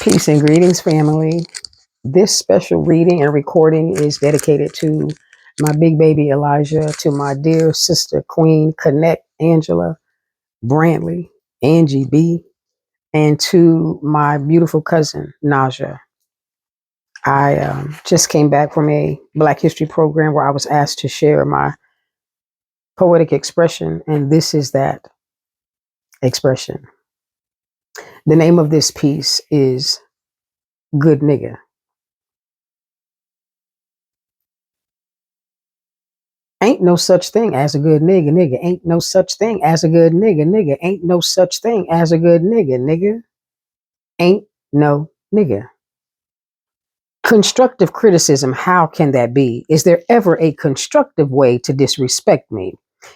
Peace and greetings, family. This special reading and recording is dedicated to my big baby Elijah, to my dear sister Queen Connect Angela Brantley, Angie B, and to my beautiful cousin Naja. I just came back from a Black History program where I was asked to share my poetic expression, and this is that expression. The name of this piece is Good Nigga. Ain't no such thing as a good nigga, nigga. Ain't no such thing as a good nigga, nigga. Ain't no such thing as a good nigga, nigga. Ain't no nigga. Constructive criticism, how can that be? Is there ever a constructive way to disrespect me?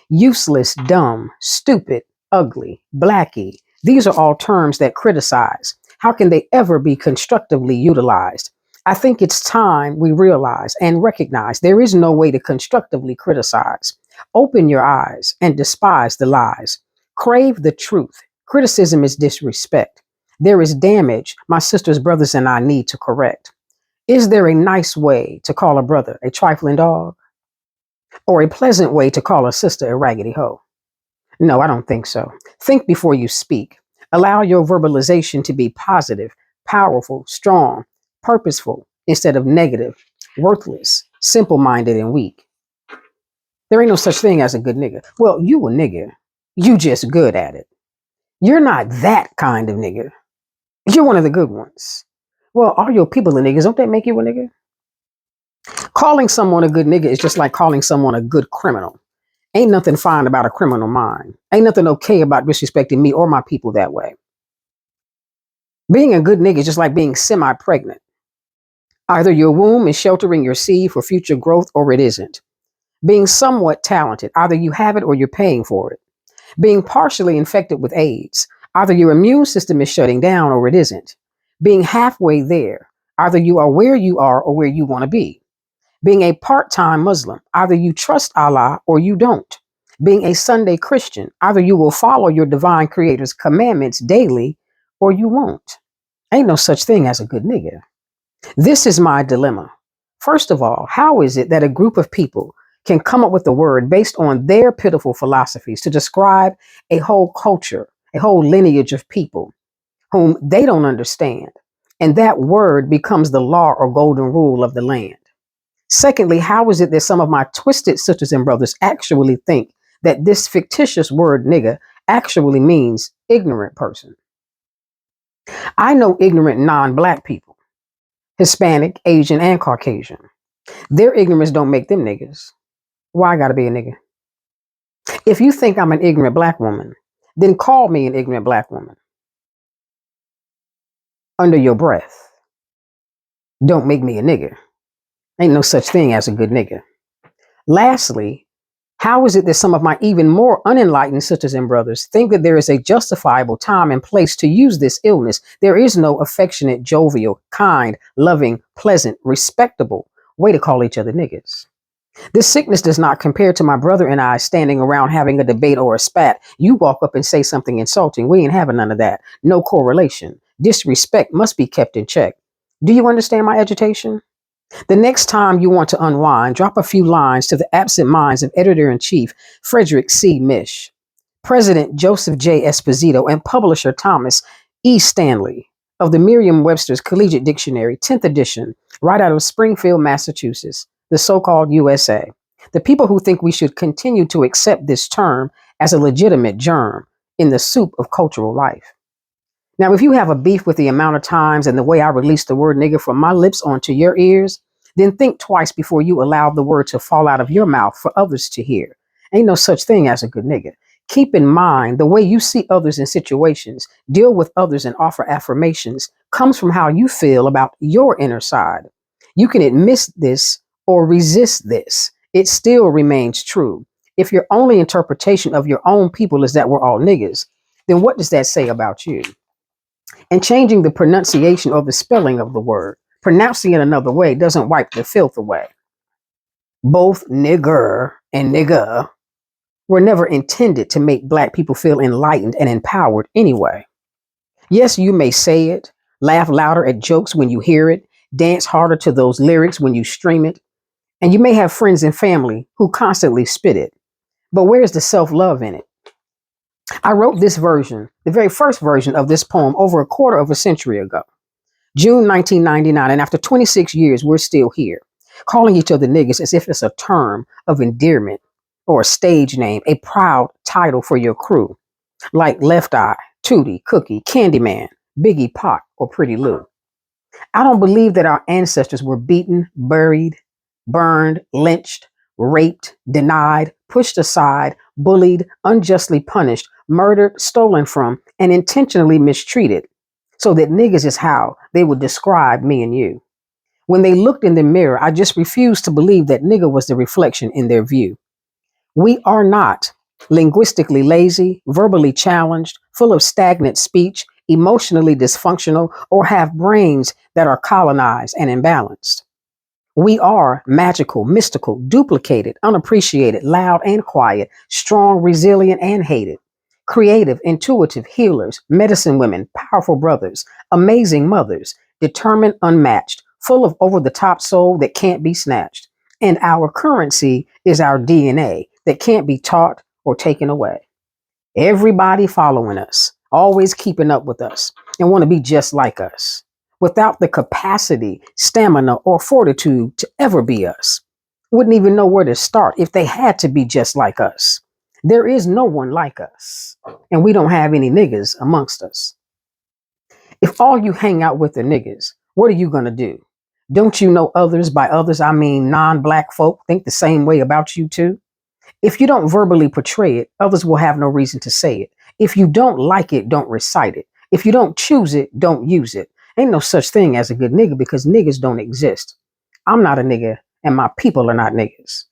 Useless, dumb, stupid, ugly, blacky. These are all terms that criticize. How can they ever be constructively utilized? I think it's time we realize and recognize there is no way to constructively criticize. Open your eyes and despise the lies. Crave the truth. Criticism is disrespect. There is damage my sisters, brothers, and I need to correct. Is there a nice way to call a brother a trifling dog? Or a pleasant way to call a sister a raggedy hoe? No, I don't think so. Think before you speak. Allow your verbalization to be positive, powerful, strong, purposeful, instead of negative, worthless, simple minded, and weak. There ain't no such thing as a good nigga. Well, you a nigga. You just good at it. You're not that kind of nigga. You're one of the good ones. Well, all your people are niggas. Don't that make you a nigga? Calling someone a good nigga is just like calling someone a good criminal. Ain't nothing fine about a criminal mind. Ain't nothing okay about disrespecting me or my people that way. Being a good nigga is just like being semi-pregnant. Either your womb is sheltering your seed for future growth or it isn't. Being somewhat talented, either you have it or you're paying for it. Being partially infected with AIDS, either your immune system is shutting down or it isn't. Being halfway there, either you are where you are or where you want to be. Being a part-time Muslim, either you trust Allah or you don't. Being a Sunday Christian, either you will follow your divine creator's commandments daily or you won't. Ain't no such thing as a good nigga. This is my dilemma. First of all, how is it that a group of people can come up with a word based on their pitiful philosophies to describe a whole culture, a whole lineage of people whom they don't understand, and that word becomes the law or golden rule of the land? Secondly, how is it that some of my twisted sisters and brothers actually think that this fictitious word nigga actually means ignorant person? I know ignorant non-black people, Hispanic, Asian, and Caucasian. Their ignorance don't make them niggas. Why I gotta be a nigga? If you think I'm an ignorant black woman, then call me an ignorant black woman. Under your breath. Don't make me a nigga. Ain't no such thing as a good nigga. Lastly, how is it that some of my even more unenlightened sisters and brothers think that there is a justifiable time and place to use this illness? There is no affectionate, jovial, kind, loving, pleasant, respectable way to call each other niggas. This sickness does not compare to my brother and I standing around having a debate or a spat. You walk up and say something insulting. We ain't having none of that. No correlation. Disrespect must be kept in check. Do you understand my agitation? The next time you want to unwind, drop a few lines to the absent minds of Editor-in-Chief Frederick C. Mish, President Joseph J. Esposito, and publisher Thomas E. Stanley of the Merriam-Webster's Collegiate Dictionary, 10th edition, right out of Springfield, Massachusetts, the so-called USA. The people who think we should continue to accept this term as a legitimate germ in the soup of cultural life. Now, if you have a beef with the amount of times and the way I release the word nigga from my lips onto your ears, then think twice before you allow the word to fall out of your mouth for others to hear. Ain't no such thing as a good nigga. Keep in mind the way you see others in situations, deal with others, and offer affirmations comes from how you feel about your inner side. You can admit this or resist this. It still remains true. If your only interpretation of your own people is that we're all niggas, then what does that say about you? And changing the pronunciation or the spelling of the word, pronouncing it another way doesn't wipe the filth away. Both nigger and nigga were never intended to make black people feel enlightened and empowered anyway. Yes, you may say it, laugh louder at jokes when you hear it, dance harder to those lyrics when you stream it. And you may have friends and family who constantly spit it. But where's the self love in it? I wrote this version, the very first version of this poem, over a quarter of a century ago, June 1999. And after 26 years, we're still here, calling each other niggas as if it's a term of endearment or a stage name, a proud title for your crew, like Left Eye, Tootie, Cookie, Candyman, Biggie, Pac, or Pretty Lou. I don't believe that our ancestors were beaten, buried, burned, lynched, raped, denied, pushed aside, bullied, unjustly punished, murdered, stolen from, and intentionally mistreated, so that niggas is how they would describe me and you. When they looked in the mirror, I just refused to believe that nigga was the reflection in their view. We are not linguistically lazy, verbally challenged, full of stagnant speech, emotionally dysfunctional, or have brains that are colonized and imbalanced. We are magical, mystical, duplicated, unappreciated, loud and quiet, strong, resilient, and hated. Creative, intuitive, healers, medicine women, powerful brothers, amazing mothers, determined, unmatched, full of over the top soul that can't be snatched. And our currency is our DNA that can't be taught or taken away. Everybody following us, always keeping up with us, and want to be just like us, without the capacity, stamina, or fortitude to ever be us. Wouldn't even know where to start if they had to be just like us. There is no one like us, and we don't have any niggas amongst us. If all you hang out with are niggas, what are you going to do? Don't you know others? By others, I mean non-black folk think the same way about you too. If you don't verbally portray it, others will have no reason to say it. If you don't like it, don't recite it. If you don't choose it, don't use it. Ain't no such thing as a good nigga because niggas don't exist. I'm not a nigga and my people are not niggas.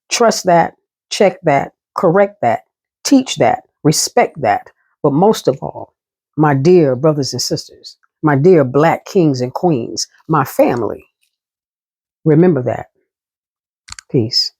Trust that, check that, correct that, teach that, respect that. But most of all, my dear brothers and sisters, my dear black kings and queens, my family, remember that. Peace.